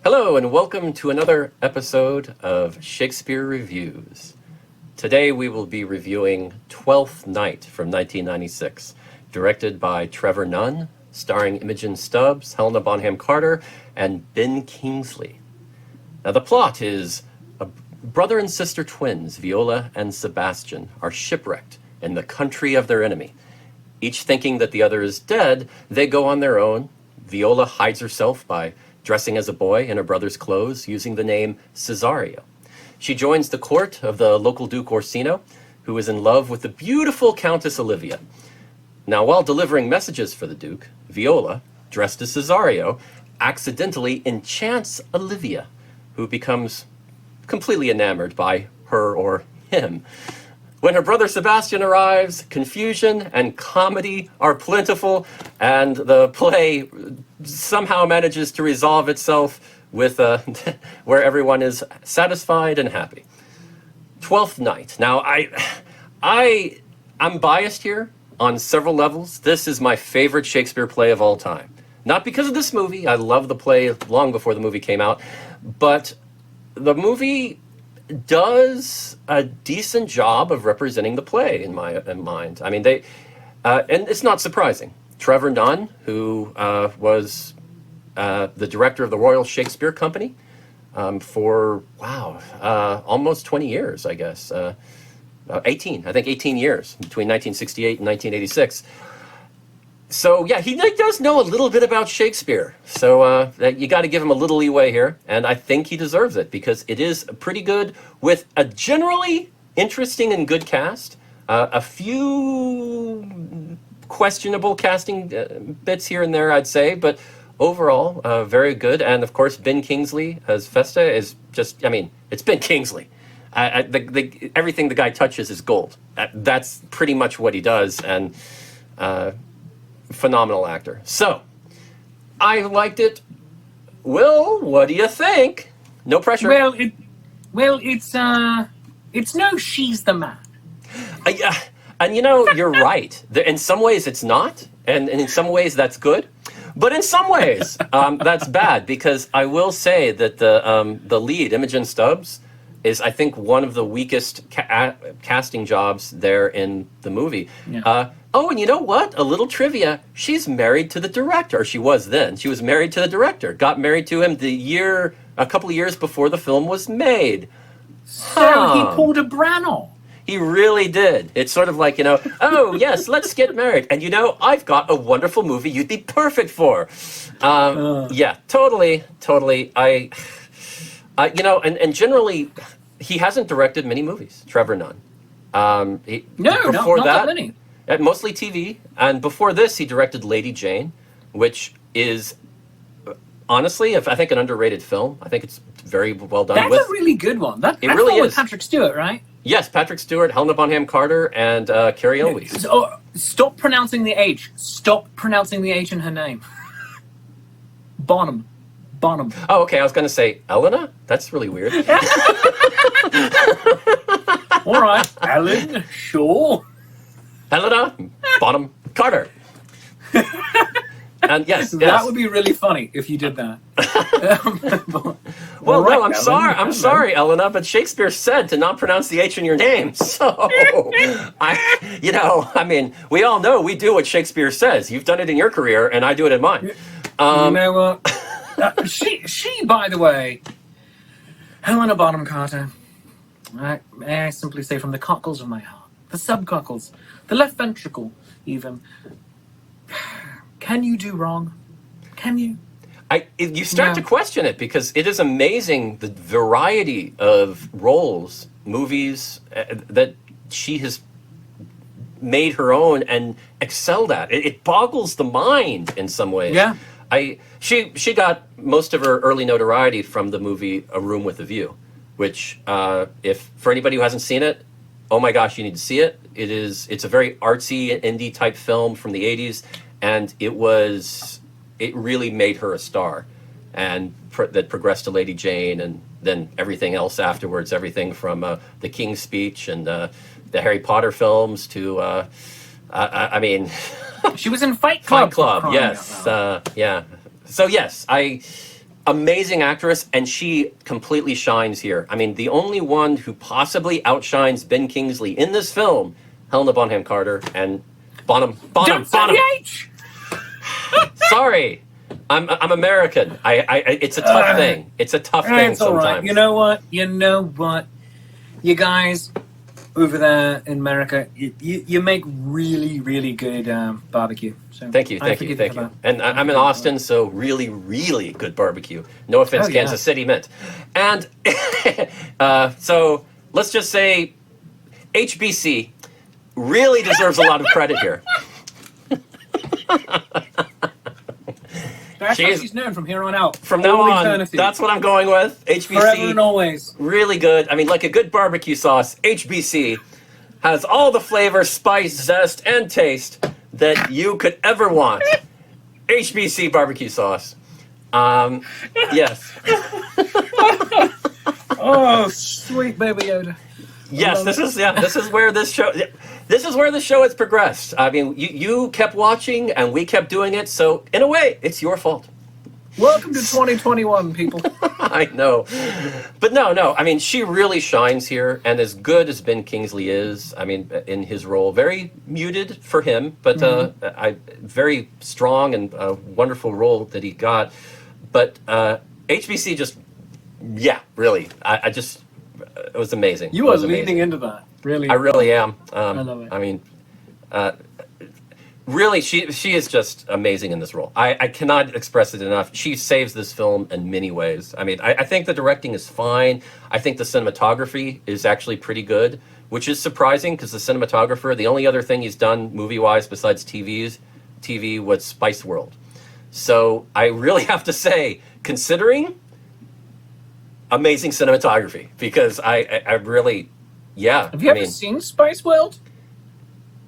Hello and welcome to another episode of Shakespeare Reviews. Today we will be reviewing Twelfth Night from 1996, directed by Trevor Nunn, starring Imogen Stubbs, Helena Bonham Carter, and Ben Kingsley. Now the plot is a brother and sister twins, Viola and Sebastian, are shipwrecked in the country of their enemy. Each thinking that the other is dead, they go on their own. Viola hides herself by dressing as a boy in her brother's clothes using the name Cesario. She joins the court of the local Duke Orsino, who is in love with the beautiful Countess Olivia. Now, while delivering messages for the Duke, Viola, dressed as Cesario, accidentally enchants Olivia, who becomes completely enamored by her or him. When her brother Sebastian arrives, confusion and comedy are plentiful, and the play somehow manages to resolve itself with where everyone is satisfied and happy. Twelfth Night. Now, I'm biased here on several levels. This is my favorite Shakespeare play of all time. Not because of this movie. I love the play long before the movie came out, but the movie does a decent job of representing the play in my mind. I mean, and it's not surprising. Trevor Nunn, who was the director of the Royal Shakespeare Company for, almost 20 years, I guess. 18 years, between 1968 and 1986. So, yeah, he does know a little bit about Shakespeare. So you got to give him a little leeway here. And I think he deserves it because it is pretty good with a generally interesting and good cast. A few questionable casting bits here and there, I'd say. But overall, very good. And, of course, Ben Kingsley as Festa is just, it's Ben Kingsley. Everything the guy touches is gold. That's pretty much what he does. And phenomenal actor. So, I liked it. Will, what do you think? No pressure. It's no She's the Man. And you're right. In some ways it's not, and in some ways that's good. But in some ways, that's bad, because I will say that the lead, Imogen Stubbs, is, I think, one of the weakest casting jobs there in the movie. Yeah. And you know what? A little trivia. She's married to the director. Or she was then. She was married to the director. Got married to him a couple of years before the film was made. So he pulled a Branagh. He really did. It's sort of like, oh, yes, let's get married. And, I've got a wonderful movie you'd be perfect for. Yeah, totally. And generally, he hasn't directed many movies, Trevor Nunn. Not that many. Mostly TV. And before this, he directed Lady Jane, which is, honestly, I think an underrated film. I think it's very well done. That's a really good one. That's really with Patrick Stewart, right? Yes, Patrick Stewart, Helena Bonham Carter, and Carrie Elwes. Stop pronouncing the H. Stop pronouncing the H in her name. Bonham. Oh, okay. I was going to say Elena? That's really weird. All right. Ellen, sure. Helena Bonham Carter. And yes. That would be really funny if you did that. Well, right, no, I'm sorry, Elena, but Shakespeare said to not pronounce the H in your name. So, we all know we do what Shakespeare says. You've done it in your career, and I do it in mine. You know what? She, by the way, Helena Bonham Carter, may I simply say from the cockles of my heart, the subcockles, the left ventricle, even, can you do wrong? Can you? You start to question it, because it is amazing the variety of roles, movies that she has made her own and excelled at. It boggles the mind in some ways. Yeah. She got most of her early notoriety from the movie A Room with a View, which, if for anybody who hasn't seen it, oh my gosh, you need to see it. It's a very artsy indie type film from the 80s, and it really made her a star, and that progressed to Lady Jane, and then everything else afterwards, everything from the King's Speech and the Harry Potter films to, she was in Fight Club. Yes, yeah. So yes, amazing actress, and she completely shines here. I mean, the only one who possibly outshines Ben Kingsley in this film, Helena Bonham Carter, and Bonham. Don't say the H! Sorry, I'm American. It's a tough thing. It's a tough thing It's all sometimes. right. You know what? You guys over there in America, you make really, really good barbecue. So Thank you. And I'm in Austin, so really, really good barbecue. No offense, Kansas City Mint. And so let's just say HBC really deserves a lot of credit here. That's what she's known from here on out. From now on, that's what I'm going with. HBC. Forever and always. Really good. I mean, like a good barbecue sauce, HBC has all the flavor, spice, zest, and taste that you could ever want. HBC barbecue sauce. Yes. Oh, sweet baby Yoda. Yes, this is where this show has progressed. I mean, you kept watching and we kept doing it, so in a way, it's your fault. Welcome to 2021, people. I know. But no, I mean, she really shines here, and as good as Ben Kingsley is, I mean, in his role, very muted for him, but very strong and wonderful role that he got. But HBC just, really, I just, it was amazing. You are leaning into that, really. I really am. I love it. I mean, really, she is just amazing in this role. I cannot express it enough. She saves this film in many ways. I mean, I think the directing is fine. I think the cinematography is actually pretty good, which is surprising because the cinematographer, the only other thing he's done movie-wise besides TV was Spice World. So I really have to say, considering, amazing cinematography, because I really, Have you ever seen Spice World?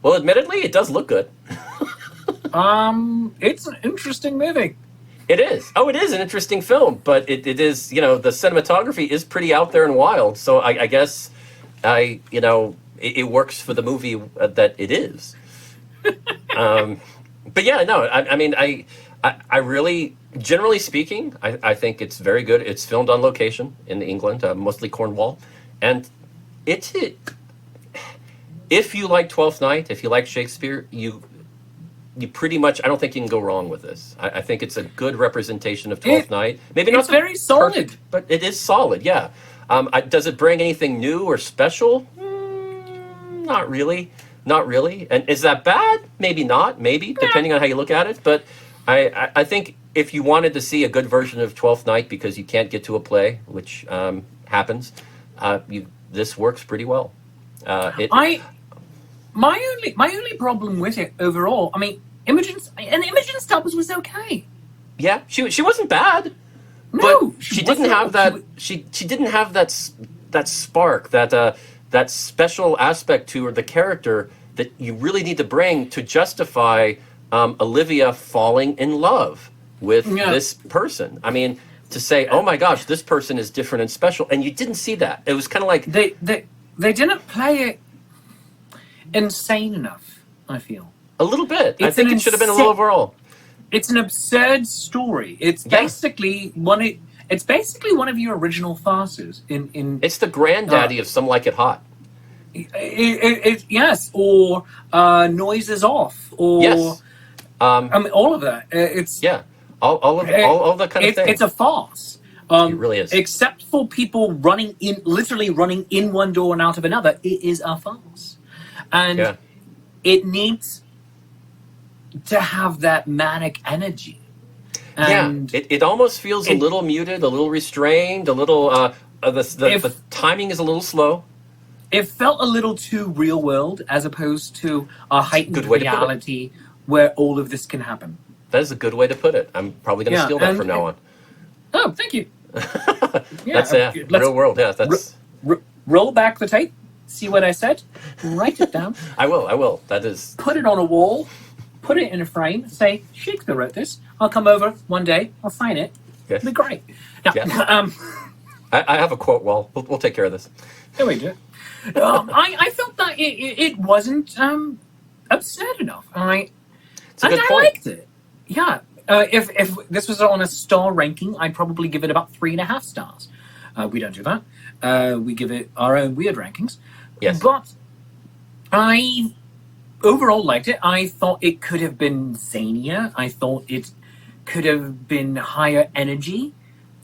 Well, admittedly, it does look good. It's an interesting movie. It is. Oh, it is an interesting film, but it is, the cinematography is pretty out there and wild. So I guess, it works for the movie that it is. But yeah, no, I mean, I really, generally speaking, I think it's very good. It's filmed on location in England, mostly Cornwall, and if you like Twelfth Night, if you like Shakespeare, you pretty much, I don't think you can go wrong with this. I think it's a good representation of Twelfth Night. Maybe not very solid, perfect, but it is solid. Yeah. Does it bring anything new or special? Not really. And is that bad? Maybe not. Maybe, depending on how you look at it. But I think if you wanted to see a good version of Twelfth Night because you can't get to a play, which happens, this works pretty well. My only problem with it overall, I mean, Imogen Stubbs was okay. Yeah, she wasn't bad. No, but she didn't have that. She didn't have that spark, that special aspect to her, the character that you really need to bring to justify Olivia falling in love with this person. I mean, to say, oh my gosh, this person is different and special, and you didn't see that. It was kind of like they didn't play it insane enough, I feel. A little bit. I think it should have been a little overall. It's an absurd story. It's basically one of your original farces. It's the granddaddy of Some Like It Hot. Yes, or Noises Off, or yes. I mean, all of that. All of that kind of thing. It's a farce. It really is. Except for people literally running in one door and out of another, it is a farce. And it needs to have that manic energy. And it almost feels a little muted, a little restrained, a little, the timing is a little slow. It felt a little too real world as opposed to a heightened reality where all of this can happen. That is a good way to put it. I'm probably going to steal that from now on. Oh, thank you. That's real world. Yeah, that's roll back the tape. See what I said? Write it down. I will. That is. Put it on a wall. Put it in a frame. Say Shakespeare wrote this. I'll come over one day. I'll sign it. Yes. It'll be great. Now, I have a quote wall. We'll take care of this. There we do. I felt that it wasn't absurd enough. It's a good point. I liked it. Yeah, If this was on a star ranking, I'd probably give it about 3.5 stars. We don't do that. We give it our own weird rankings. Yes. But I overall liked it. I thought it could have been zanier. I thought it could have been higher energy.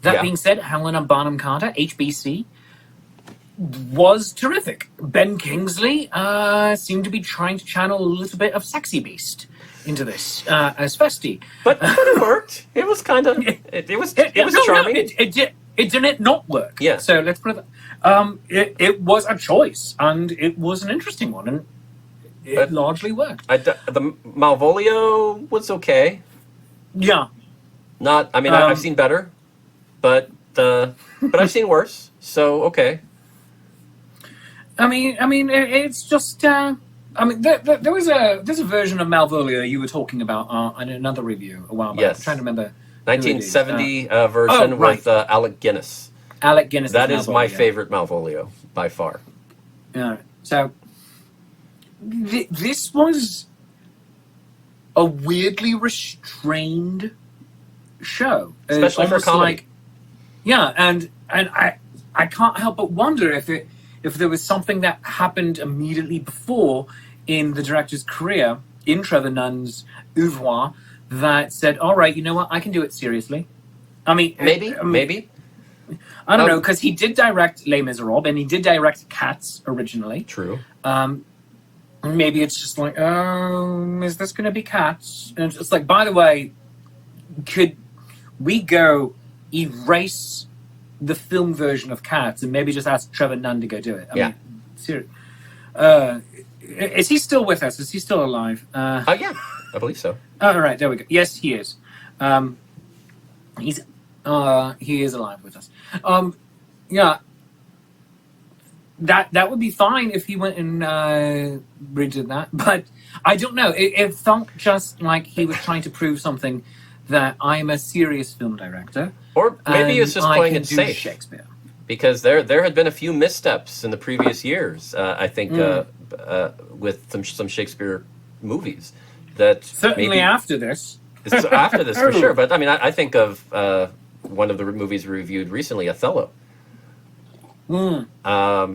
That being said, Helena Bonham Carter, HBC, was terrific. Ben Kingsley seemed to be trying to channel a little bit of Sexy Beast into this as Festi. But it worked. It was kind of it was charming. It didn't not work. Yeah. So let's put it. It was a choice, and it was an interesting one, and it largely worked. The Malvolio was okay. Yeah. Not. I mean, I've seen better, but I've seen worse. So okay. I mean, it's just. There's a version of Malvolio you were talking about in another review a while back. Yes. I'm trying to remember. 1970 version with Alec Guinness. Alec Guinness. That is my favorite Malvolio by far. Yeah. So this was a weirdly restrained show, Especially for comedy. And I can't help but wonder if there was something that happened immediately before in the director's career, in Trevor Nunn's oeuvre, that said, all right, you know what, I can do it seriously. I mean... Maybe. I don't know, because he did direct Les Miserables, and he did direct Cats originally. True. Maybe it's just like, oh, is this going to be Cats? And it's like, by the way, could we go erase the film version of Cats and maybe just ask Trevor Nunn to go do it? I mean, seriously. Is he still with us? Is he still alive? Yeah, I believe so. All right, there we go. Yes, he is. He is alive with us. Yeah, that would be fine if he went and redid that. But I don't know. It felt just like he was trying to prove something, that I'm a serious film director. Or maybe he was just playing it safe. Shakespeare. Because there had been a few missteps in the previous years, I think, with some Shakespeare movies. That certainly maybe, after this. After this, for sure. But I mean, I think of one of the movies we reviewed recently, Othello. There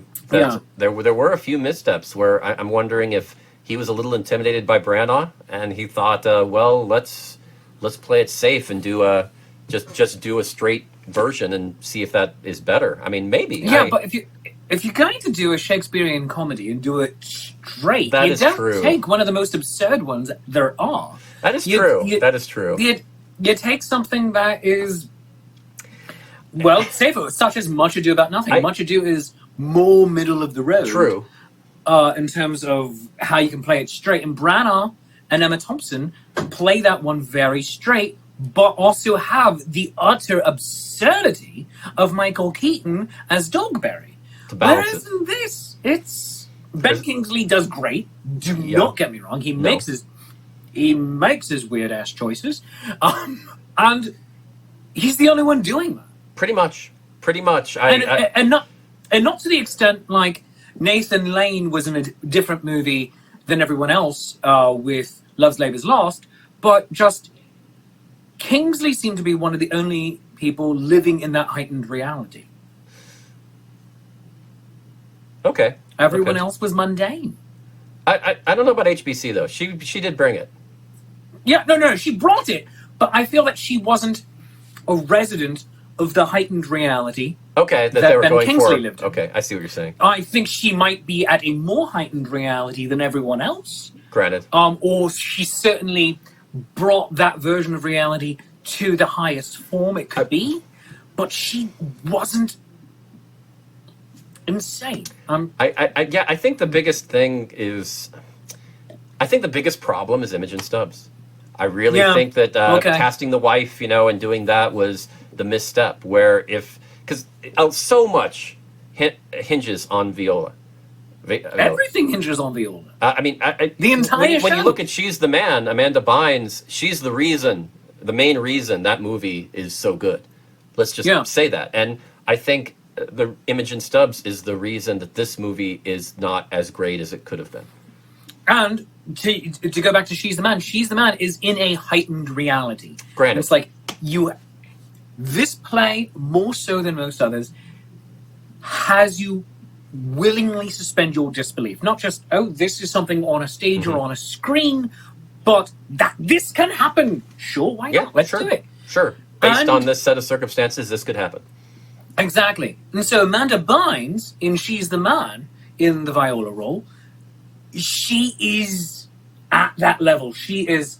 were a few missteps where I'm wondering if he was a little intimidated by Branagh, and he thought, well, let's play it safe and do just do a straight version and see if that is better. I mean, maybe. Yeah, but if you're going to do a Shakespearean comedy and do it straight, you don't take one of the most absurd ones there are. That is true. That is true. You take something that is, well, safer, such as Much Ado About Nothing. Much Ado is more middle of the road. True. In terms of how you can play it straight. And Branagh and Emma Thompson play that one very straight, but also have the utter absurdity of Michael Keaton as Dogberry. Whereas in this, Ben Kingsley does great. Do not get me wrong. He makes his weird ass choices, and he's the only one doing that. Pretty much. And not to the extent like Nathan Lane was in a different movie than everyone else with Love's Labour's Lost, but just Kingsley seemed to be one of the only people living in that heightened reality. Okay. Everyone else was mundane. I don't know about HBC though. She did bring it. Yeah, no, she brought it, but I feel that she wasn't a resident of the heightened reality. Okay, that they were Ben going Kingsley for. lived in. Okay, I see what you're saying. I think she might be at a more heightened reality than everyone else. Granted. Or she certainly brought that version of reality to the highest form it could be, but she wasn't insane. I think the biggest thing is, I think the biggest problem is Imogen Stubbs. I really think that casting the wife, and doing that was the misstep. Because so much hinges on Viola. Everything hinges on Viola. I mean, the entire show. When you look at She's the Man, Amanda Bynes, she's the main reason that movie is so good. Let's just say that. And I think the Imogen Stubbs is the reason that this movie is not as great as it could have been. And to go back to She's the Man is in a heightened reality. Granted. It's like this play, more so than most others, has you willingly suspend your disbelief. Not just, oh, this is something on a stage or on a screen, but that this can happen. Sure, why not? Let's do it. Sure. Based on this set of circumstances, this could happen. Exactly. And so Amanda Bynes, in She's the Man, in the Viola role, she is at that level. She is,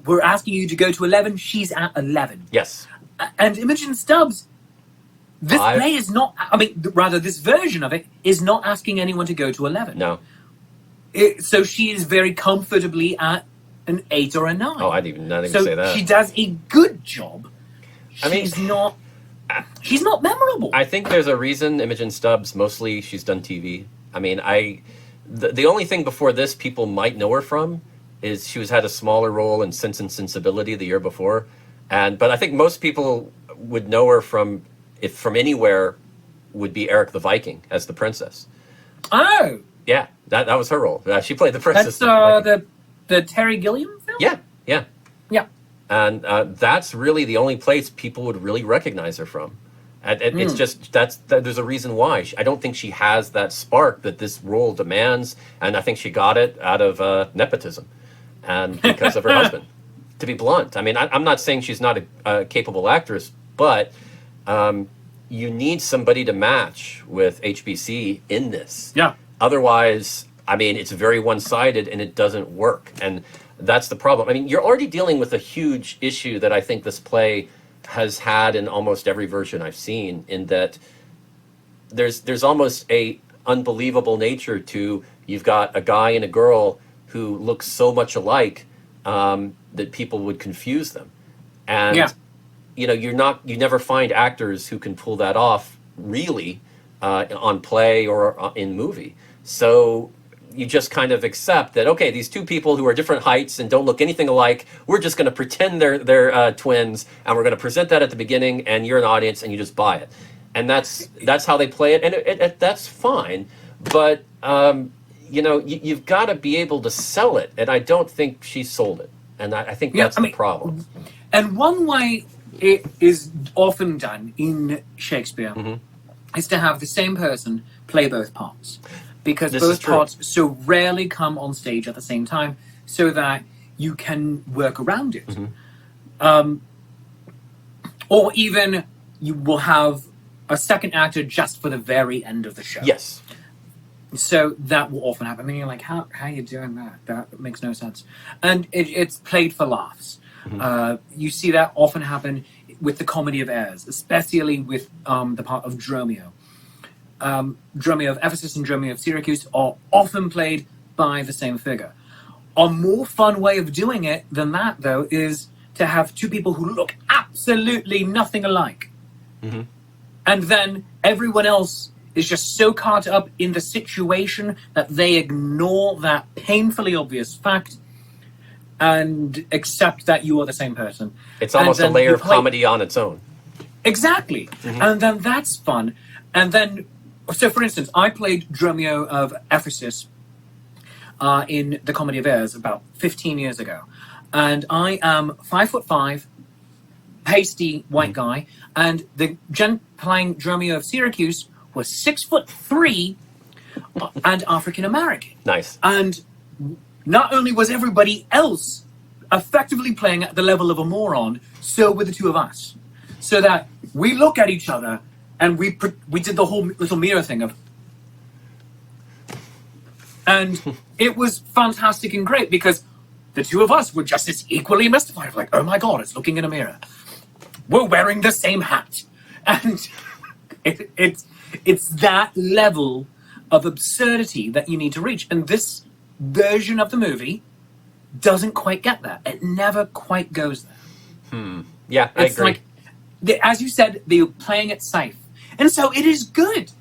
we're asking you to go to 11, she's at 11. Yes. And Imogen Stubbs, this play is not, rather this version of it is not asking anyone to go to 11. No. So she is very comfortably at an 8 or a 9. Oh, I didn't even say that. She does a good job. She's not memorable. I think there's a reason Imogen Stubbs, mostly she's done TV. I mean, the only thing before this people might know her from is she had a smaller role in Sense and Sensibility the year before. But I think most people would know her from anywhere would be Eric the Viking as the princess. Oh. Yeah, that was her role. She played the princess. That's the Terry Gilliam film? Yeah. Yeah. And that's really the only place people would really recognize her from. It's just there's a reason why. I don't think she has that spark that this role demands, and I think she got it out of nepotism and because of her husband. To be blunt, I mean, I'm not saying she's not a capable actress, but you need somebody to match with HBC in this. Yeah. Otherwise, I mean, it's very one-sided and it doesn't work. And that's the problem. I mean, you're already dealing with a huge issue that I think this play has had in almost every version I've seen, in that there's almost a unbelievable nature to, you've got a guy and a girl who look so much alike that people would confuse them. And you never find actors who can pull that off really on play or in movie. So you just kind of accept that, okay, these two people who are different heights and don't look anything alike, we're just going to pretend they're twins, and we're going to present that at the beginning, and you're an audience and you just buy it. And that's how they play it, and that's fine. But you've got to be able to sell it, and I don't think she sold it. And I think that's the problem. And one way it is often done in Shakespeare is to have the same person play both parts. Because both parts so rarely come on stage at the same time, so that you can work around it. Or even you will have a second actor just for the very end of the show. Yes. So that will often happen. I mean, you're like, how are you doing that? That makes no sense. And it's played for laughs. You see that often happen with the Comedy of Errors, especially with the part of Dromio. Dromio of Ephesus and Dromio of Syracuse are often played by the same figure. A more fun way of doing it than that, though, is to have two people who look absolutely nothing alike. And then everyone else is just so caught up in the situation that they ignore that painfully obvious fact and accept that you are the same person. It's almost a layer of comedy on its own. Exactly. And then that's fun. And then, so for instance, I played Dromio of Ephesus in the Comedy of Errors about 15 years ago. And I am 5'5", pasty white guy, and the gent playing Dromio of Syracuse was 6'3" and African American. Nice. And not only was everybody else effectively playing at the level of a moron, so were the two of us. So that we look at each other and we did the whole little mirror thing of, and it was fantastic and great because the two of us were just as equally mystified. Like, oh my God, it's looking in a mirror. We're wearing the same hat. And it's that level of absurdity that you need to reach. And this version of the movie doesn't quite get that. It never quite goes there. Yeah, I agree. Like, as you said, they're playing it safe. And so it is good.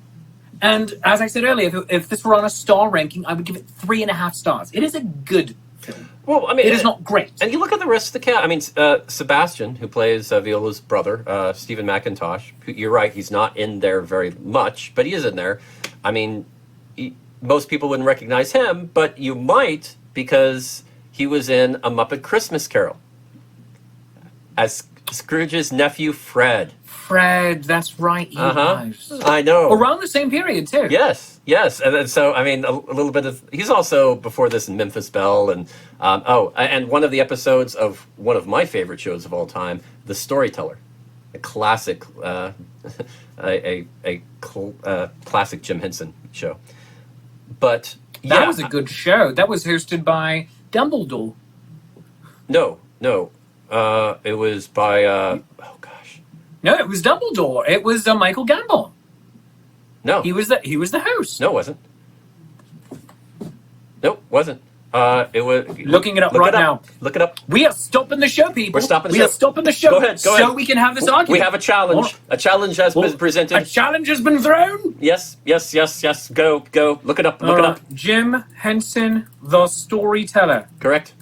And as I said earlier, if this were on a star ranking, I would give it 3.5 stars. It is a good film. Well, I mean, it is not great. And you look at the rest of the cast. I mean, Sebastian, who plays Viola's brother, Stephen McIntosh. You're right; he's not in there very much, but he is in there. I mean, most people wouldn't recognize him, but you might because he was in A Muppet Christmas Carol as Scrooge's nephew, Fred. Fred, that's right. He was. I know. Around the same period, too. Yes, yes. And then, so, I mean, a little bit of... He's also, before this, in Memphis Belle. And, and one of the episodes of one of my favorite shows of all time, The Storyteller. A classic, classic Jim Henson show. But, yeah. That was a good show. That was hosted by Dumbledore. No. It was by... oh, gosh. No, it was Dumbledore. It was Michael Gambon. No. He was the host. No, it wasn't. Nope, wasn't. It was... Looking it up right now. Look it up. We are stopping the show, people. We're stopping the show. We are stopping the show. Go ahead. So we can have this argument. We have a challenge. A challenge has been presented. A challenge has been thrown. Yes. Go. Look it up. Look it up. Jim Henson, The Storyteller. Correct.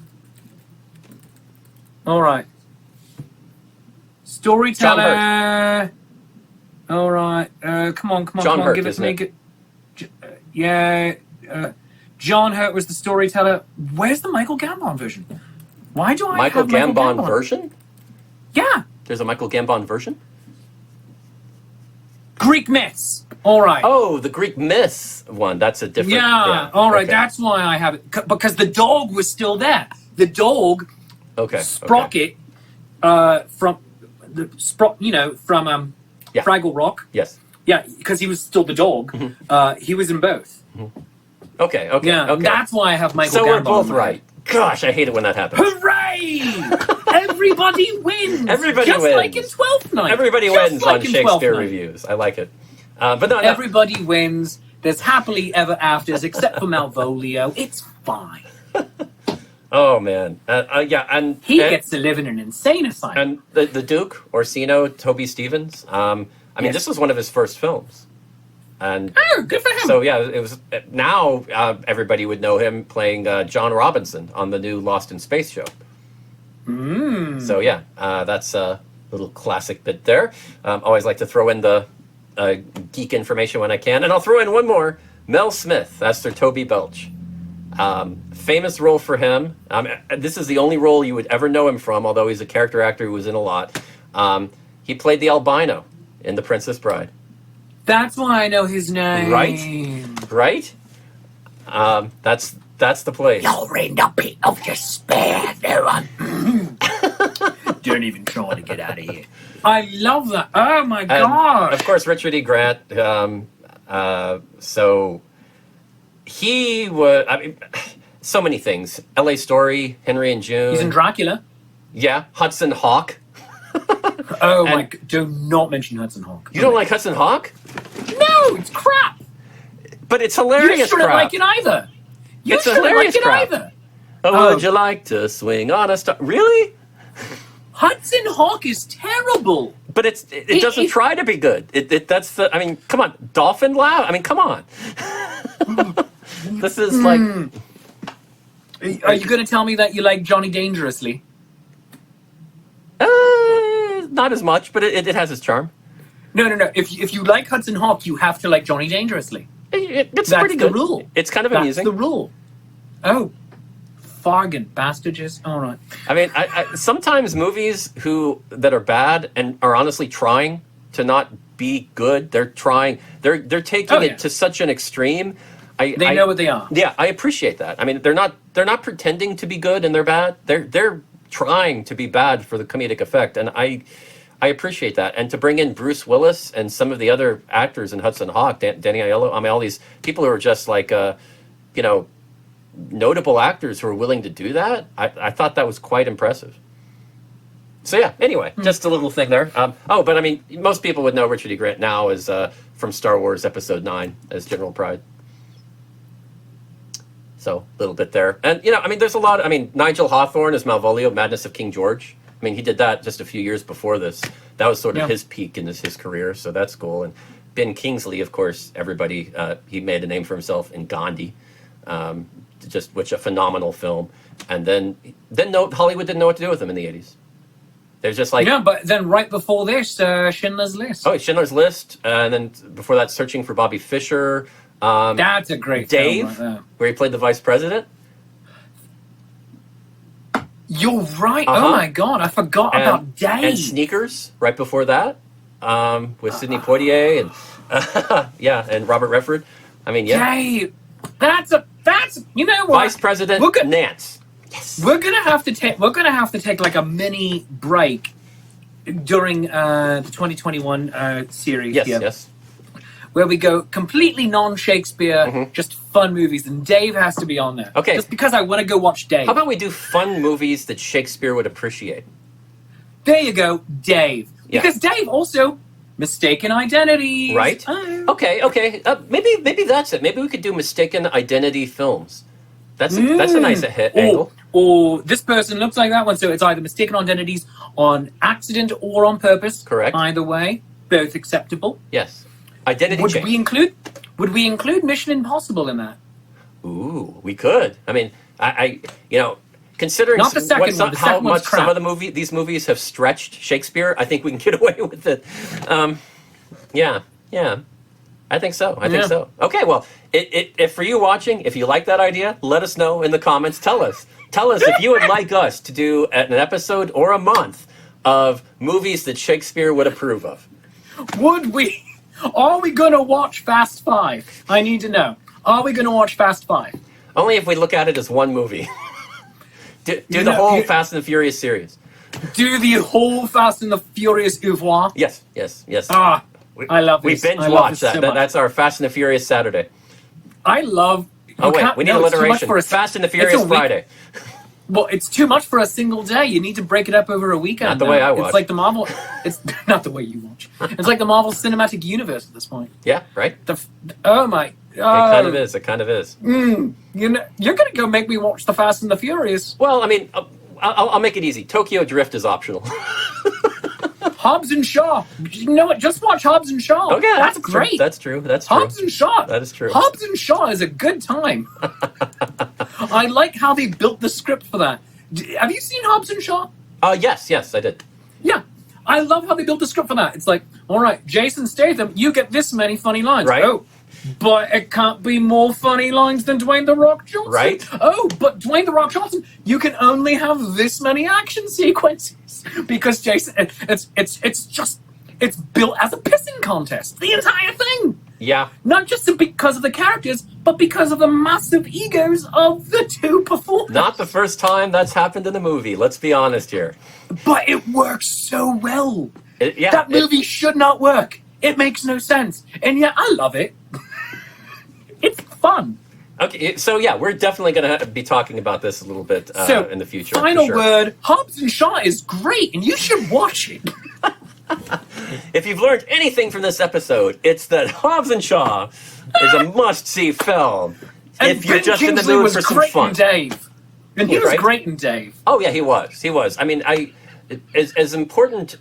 All right. Storyteller. All right. Come on. John Hurt, Give it to me. isn't Yeah. John Hurt was the Storyteller. Where's the Michael Gambon version? Why do I Michael have Michael Gambon version? Yeah. There's a Michael Gambon version? Greek myths. All right. Oh, the Greek myths one. That's a different... Yeah. All right. Okay. That's why I have it. Because the dog was still there. The dog... Okay. Sprocket from the from Fraggle Rock. Yes. Yeah, because he was still the dog. He was in both. Okay. Yeah, Okay. That's why I have Michael. So Gambon we're both right. Gosh, I hate it when that happens. Hooray! Everybody wins. Everybody just wins. Like in Twelfth Night. Everybody Just wins like on in Shakespeare Twelfth Night. reviews. I like it. But no. Everybody wins. There's happily ever afters, except for Malvolio. It's fine. Oh man, yeah, and he gets to live in an insane asylum. And the Duke Orsino, Toby Stevens. I mean, this was one of his first films, and good for him. So yeah, it was. Now everybody would know him playing John Robinson on the new Lost in Space show. So yeah, that's a little classic bit there. Always like to throw in the geek information when I can, and I'll throw in one more. Mel Smith, that's their Toby Belch. Famous role for him. This is the only role you would ever know him from, although he's a character actor who was in a lot. He played the albino in The Princess Bride. That's why I know his name. Right? That's the place. You're in the pit of despair, Vera. Don't even try to get out of here. I love that. Oh my god. Of course, Richard E. Grant. So he was. I mean, so many things. L.A. Story, Henry and June. He's in Dracula. Yeah, Hudson Hawk. Oh my! Do not mention Hudson Hawk. You don't like Hudson Hawk? No, it's crap. But it's hilarious. You shouldn't crap. like it either. You It's shouldn't hilarious like it crap. either. Oh, would you like to swing on a star? Really? Hudson Hawk is terrible. But it doesn't try to be good. That's the. I mean, come on, Dolphin Laugh. I mean, come on. This is like. Are you going to tell me that you like Johnny Dangerously? Not as much, but it has its charm. No. If you like Hudson Hawk, you have to like Johnny Dangerously. It's That's pretty good. the rule. It's kind of That's amusing. the rule. Oh, Fargan, bastards. All right. I mean, I sometimes movies that are bad and are honestly trying to not be good. They're trying. They're taking it to such an extreme. They know what they are. Yeah, I appreciate that. I mean, they're not pretending to be good and they're bad. They're trying to be bad for the comedic effect, and I appreciate that. And to bring in Bruce Willis and some of the other actors in Hudson Hawk, Danny Aiello, I mean, all these people who are just like, notable actors who are willing to do that. I thought that was quite impressive. So yeah, anyway, just a little thing there. But I mean, most people would know Richard E. Grant now as from Star Wars Episode 9 as General Pride. So a little bit there. And, I mean, there's a lot. I mean, Nigel Hawthorne as Malvolio, Madness of King George. I mean, he did that just a few years before this. That was sort of his peak in his career, so that's cool. And Ben Kingsley, of course, everybody, he made a name for himself in Gandhi, which a phenomenal film. And then Hollywood didn't know what to do with him in the 80s. There's just like... Yeah, but then right before this, Schindler's List. Oh, Schindler's List. And then before that, Searching for Bobby Fischer. That's a great Dave, film right there. where he played the vice president. You're right. Uh-huh. Oh my god, I forgot about Dave. And Sneakers right before that, with Sidney Poitier and Robert Redford. I mean, yeah. Dave, that's you know what? Vice President Nance. Yes. We're gonna have to take like a mini break during the 2021 series. Yes. Where we go completely non-Shakespeare, just fun movies, and Dave has to be on there. Okay. Just because I want to go watch Dave. How about we do fun movies that Shakespeare would appreciate? There you go, Dave. Yeah. Because Dave also mistaken identities. Right. Oh. Okay. Maybe that's it. Maybe we could do mistaken identity films. That's a nice hit angle. Or this person looks like that one, so it's either mistaken identities on accident or on purpose. Correct. Either way, both acceptable. Yes. Identity Would change. we include Mission Impossible in that? Ooh, we could. I mean, I considering Not the second one. The how second one's much some crap. of these movies have stretched Shakespeare, I think we can get away with it. Yeah. I think so. I think so. Okay, well, if for you watching, if you like that idea, let us know in the comments. Tell us if you would like us to do an episode or a month of movies that Shakespeare would approve of. Would we? Are we gonna watch Fast 5? I need to know. Are we gonna watch Fast 5? Only if we look at it as one movie. do the whole Fast and the Furious series. Do the whole Fast and the Furious oeuvre? Yes. Ah, I love We this. binge I love watch this that. so much. That's our Fast and the Furious Saturday. I love. Oh wait, we need alliteration. For Fast and the Furious Friday. Well, it's too much for a single day. You need to break it up over a weekend. Not the way I watch. It's like the Marvel. It's not the way you watch. It's like the Marvel Cinematic Universe at this point. Yeah, right. Oh my. It kind of is. It kind of is. You know, you're gonna go make me watch the Fast and the Furious. Well, I mean, I'll make it easy. Tokyo Drift is optional. Hobbs and Shaw. You know what? Just watch Hobbs and Shaw. Okay, that's great. True. That's true. Hobbs and Shaw. That is true. Hobbs and Shaw is a good time. I like how they built the script for that. Have you seen Hobbs and Shaw? Yes, I did. Yeah. I love how they built the script for that. It's like, all right, Jason Statham, you get this many funny lines. Right. Oh, but it can't be more funny lines than Dwayne The Rock Johnson. Right. Oh, but Dwayne The Rock Johnson, you can only have this many action sequences because Jason, it's built as a pissing contest. The entire thing. Yeah. Not just because of the characters, but because of the massive egos of the two performers. Not the first time that's happened in a movie. Let's be honest here. But it works so well. That movie should not work. It makes no sense. And yet, I love it. It's fun. Okay, so yeah, we're definitely going to be talking about this a little bit in the future. Final word, Hobbs and Shaw is great, and you should watch it. If you've learned anything from this episode, it's that Hobbs and Shaw is a must-see film. And if you're Ben just Kingsley in the mood was for some great fun. in Dave. And he was great in Dave. Oh yeah, he was. I mean, as important.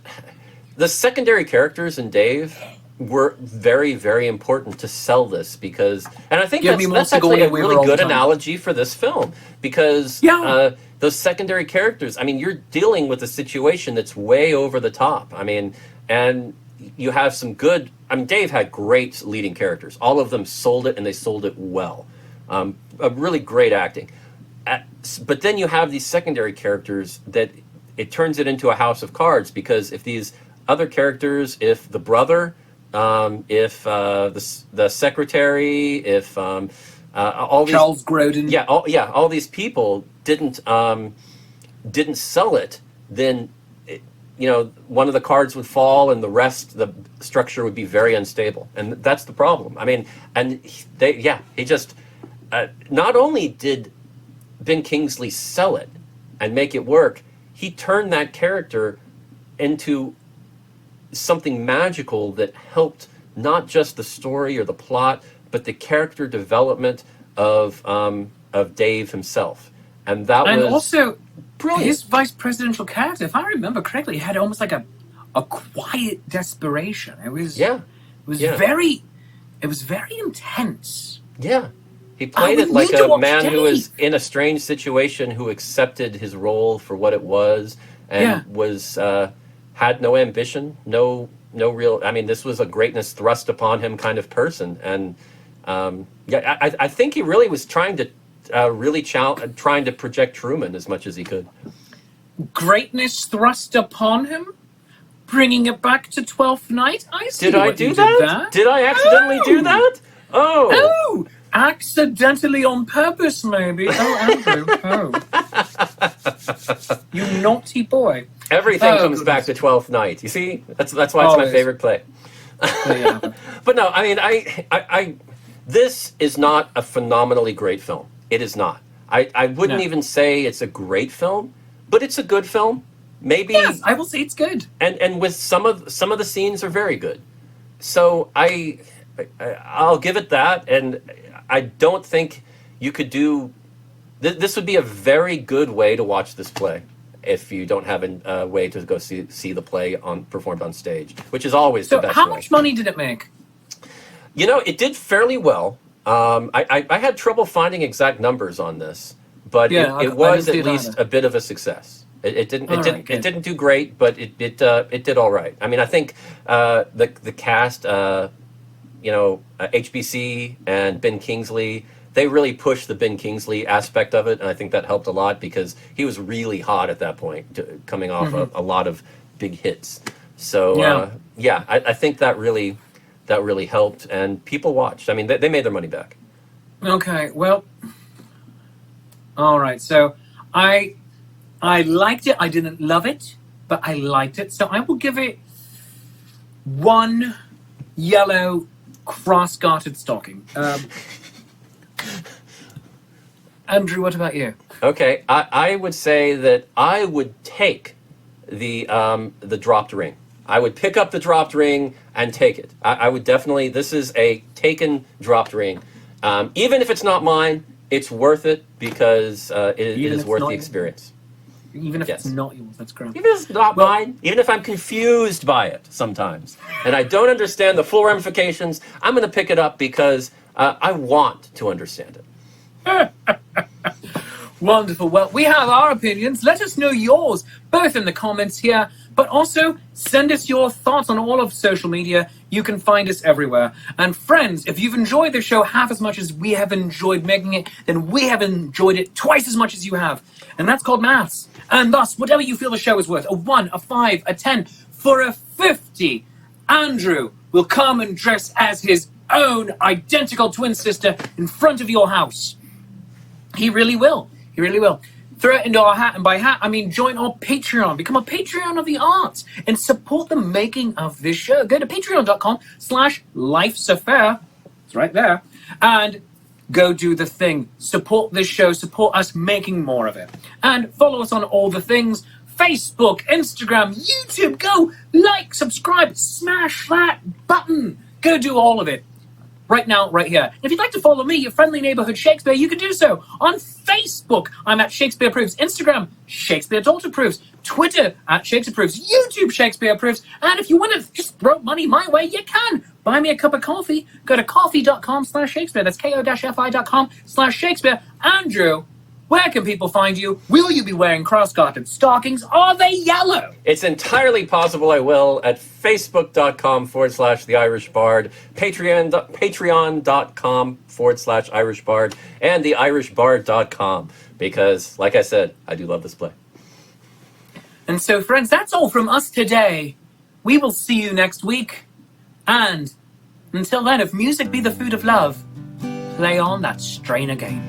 The secondary characters in Dave were very, very important to sell this because, and I think that's actually a really good analogy for this film because those secondary characters. I mean, you're dealing with a situation that's way over the top. I mean, and you have some good. I mean, Dave had great leading characters. All of them sold it, and they sold it well. A really great acting. But then you have these secondary characters that it turns it into a house of cards because if these other characters, if the brother, if the secretary, if all these Charles Grodin, all these people didn't sell it, then one of the cards would fall and the structure would be very unstable, and that's the problem. I mean, and he just not only did Ben Kingsley sell it and make it work, he turned that character into something magical that helped not just the story or the plot, but the character development of Dave himself, and was also brilliant. His vice presidential character, if I remember correctly, had almost like a quiet desperation. It was very intense. Yeah. He played it like a man who was in a strange situation who accepted his role for what it was and was had no ambition, no real. I mean, this was a greatness thrust upon him kind of person, and I think he really was trying to trying to project Truman as much as he could. greatness thrust upon him, bringing it back to Twelfth Night. I see Did I what do you that? did there. Did I accidentally do that? Oh. Oh, accidentally on purpose, maybe. Oh, Andrew. Oh. You naughty boy. Everything comes goodness. back to Twelfth Night. You see? That's why it's my Always. favorite play. There you have it. But no, I mean, I this is not a phenomenally great film. It is not. I wouldn't No. even say it's a great film, but it's a good film. Maybe, Yes, I will say it's good. and with some of the scenes are very good. So I'll give it that, and I don't think you could do. This would be a very good way to watch this play if you don't have a way to go see the play performed on stage, which is always the So, best how way. much money did it make? You know, it did fairly well. I had trouble finding exact numbers on this, but Yeah, it I was didn't at see it least either. a bit of a success. It Good. didn't do great, but it did all right. I mean, I think the cast, HBC and Ben Kingsley, they really pushed the Ben Kingsley aspect of it, and I think that helped a lot because he was really hot at that point, coming off a lot of big hits. So I think that really helped, and people watched. I mean, they made their money back. Okay, well, all right. So, I liked it. I didn't love it, but I liked it. So I will give it one yellow cross-gartered stocking. Andrew, what about you? Okay, I would say that I would take the dropped ring. I would pick up the dropped ring and take it. I would definitely. This is a taken dropped ring. Even if it's not mine, it's worth it because it Even is if worth it's the not experience. Even if Yes. it's not yours, that's great. Even if it's not mine, even if I'm confused by it sometimes, and I don't understand the full ramifications, I'm going to pick it up because I want to understand it. Wonderful. Well, we have our opinions. Let us know yours, both in the comments here, but also send us your thoughts on all of social media. You can find us everywhere. And friends, if you've enjoyed the show half as much as we have enjoyed making it, then we have enjoyed it twice as much as you have. And that's called maths. And thus, whatever you feel the show is worth, a 1, a 5, a 10, for a 50, Andrew will come and dress as his own identical twin sister in front of your house. He really will. He really will. Throw it into our hat, and by hat, I mean join our Patreon. Become a Patreon of the arts and support the making of this show. Go to patreon.com/life'saffair. It's right there. And go do the thing. Support this show. Support us making more of it. And follow us on all the things. Facebook, Instagram, YouTube. Go like, subscribe, smash that button. Go do all of it. Right now, right here. If you'd like to follow me, your friendly neighborhood Shakespeare, you can do so on Facebook. I'm at Shakespeare Approves. Instagram, Shakespeare Approves. Twitter, at Shakespeare Approves. YouTube, Shakespeare Approves. And if you want to just throw money my way, you can. Buy me a cup of coffee. Go to coffee.com/Shakespeare. That's ko-fi.com/Shakespeare. Andrew, where can people find you? Will you be wearing cross-gartered stockings? Are they yellow? It's entirely possible I will at facebook.com/The Irish Bard, patreon.com/Irish Bard, and theirishbard.com. Because, like I said, I do love this play. And so, friends, that's all from us today. We will see you next week. And until then, if music be the food of love, play on that strain again.